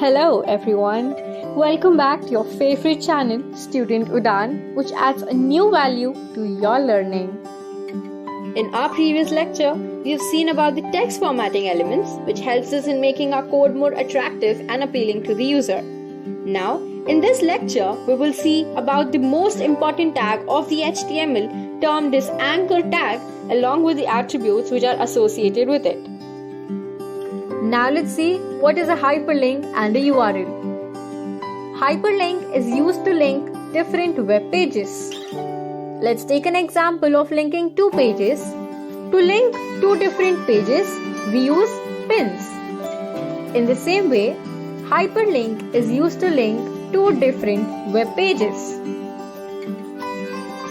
Hello everyone, welcome back to your favorite channel Student Udan, which adds a new value to your learning. In our previous lecture, we have seen about the text formatting elements, which helps us in making our code more attractive and appealing to the user. Now, in this lecture, we will see about the most important tag of the HTML termed as anchor tag along with the attributes which are associated with it. Now let's see what is a hyperlink and a URL. Hyperlink is used to link different web pages. Let's take an example of linking two pages. To link two different pages, we use pins. In the same way, hyperlink is used to link two different web pages.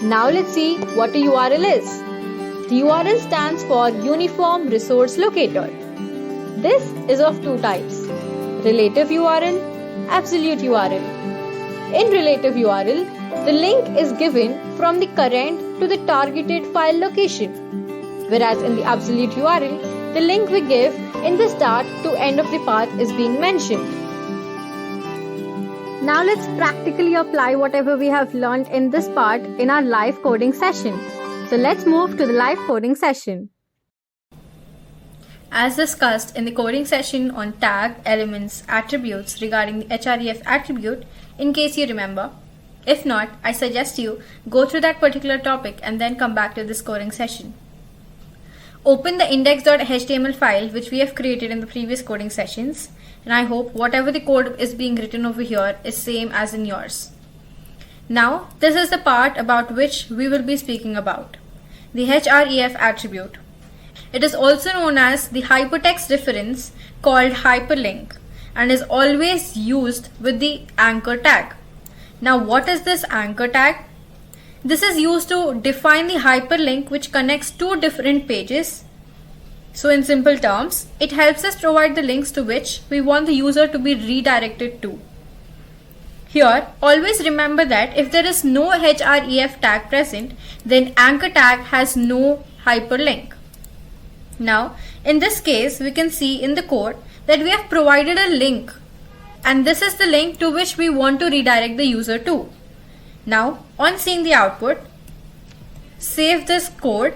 Now let's see what a URL is. The URL stands for Uniform Resource Locator. This is of two types, relative URL, absolute URL. In relative URL, the link is given from the current to the targeted file location, whereas in the absolute URL, the link we give in the start to end of the path is being mentioned. Now let's practically apply whatever we have learned in this part in our live coding session. So let's move to the live coding session. As discussed in the coding session on tag, elements, attributes regarding the href attribute, in case you remember. If not, I suggest you go through that particular topic and then come back to this coding session. Open the index.html file which we have created in the previous coding sessions, and I hope whatever the code is being written over here is same as in yours. Now, this is the part about which we will be speaking about, the href attribute. It is also known as the hypertext reference called hyperlink and is always used with the anchor tag. Now what is this anchor tag? This is used to define the hyperlink which connects two different pages. So in simple terms, it helps us provide the links to which we want the user to be redirected to. Here, always remember that if there is no href tag present, then anchor tag has no hyperlink. Now, in this case, we can see in the code that we have provided a link, and this is the link to which we want to redirect the user to. Now, on seeing the output, save this code,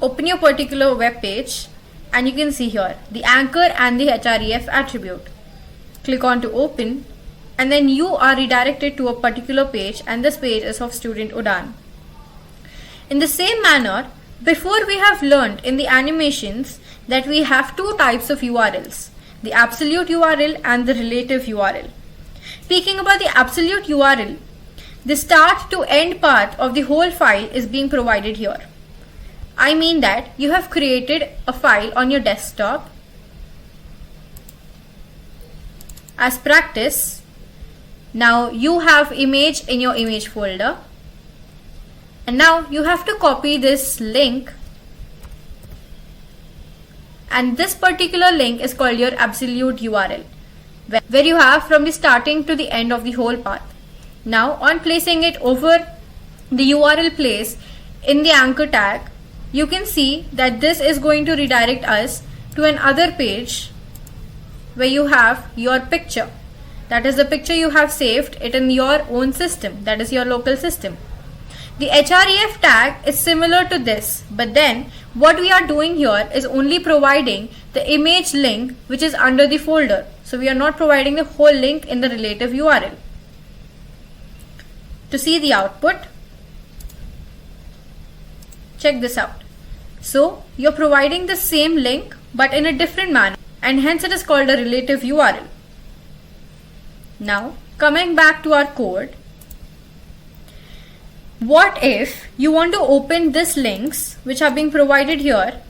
open your particular web page, and you can see here the anchor and the href attribute. Click on to open, and then you are redirected to a particular page, and this page is of Student Udan. In the same manner, before we have learned in the animations that we have two types of URLs, the absolute URL and the relative URL. Speaking about the absolute URL, the start to end part of the whole file is being provided here. I mean that you have created a file on your desktop as practice. Now you have image in your image folder. And now you have to copy this link, and this particular link is called your absolute URL, where you have from the starting to the end of the whole path. Now on placing it over the URL place in the anchor tag, you can see that this is going to redirect us to another page where you have your picture. That is the picture you have saved it in your own system, that is your local system. The href tag is similar to this, but then what we are doing here is only providing the image link which is under the folder. So we are not providing the whole link in the relative URL. To see the output, check this out. So you're providing the same link but in a different manner, and hence it is called a relative URL. Now coming back to our code, what if you want to open these links which are being provided here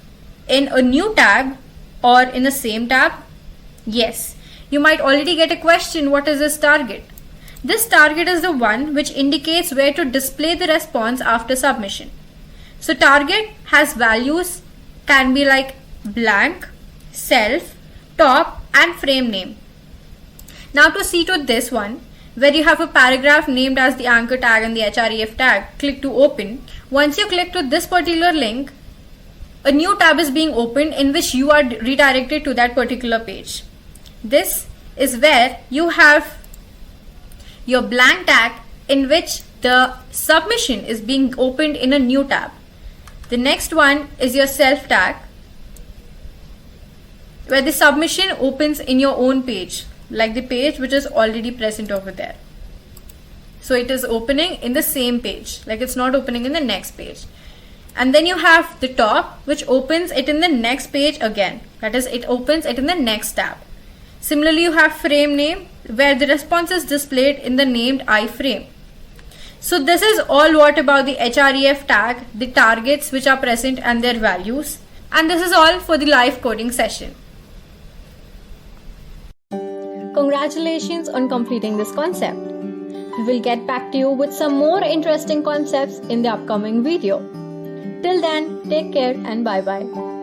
in a new tab or in the same tab? Yes, you might already get a question, what is this target? This target is the one which indicates where to display the response after submission. So target has values, can be like blank, self, top and frame name. Now to see to this one, where you have a paragraph named as the anchor tag and the href tag, click to open. Once you click to this particular link, a new tab is being opened in which you are redirected to that particular page. This is where you have your blank tag in which the submission is being opened in a new tab. The next one is your self tag, where the submission opens in your own page, like the page which is already present over there. So it is opening in the same page, like it's not opening in the next page. And then you have the top, which opens it in the next page again. That is, it opens it in the next tab. Similarly, you have frame name, where the response is displayed in the named iframe. So this is all what about the href tag, the targets which are present and their values. And this is all for the live coding session. Congratulations on completing this concept. We will get back to you with some more interesting concepts in the upcoming video. Till then, take care and bye-bye.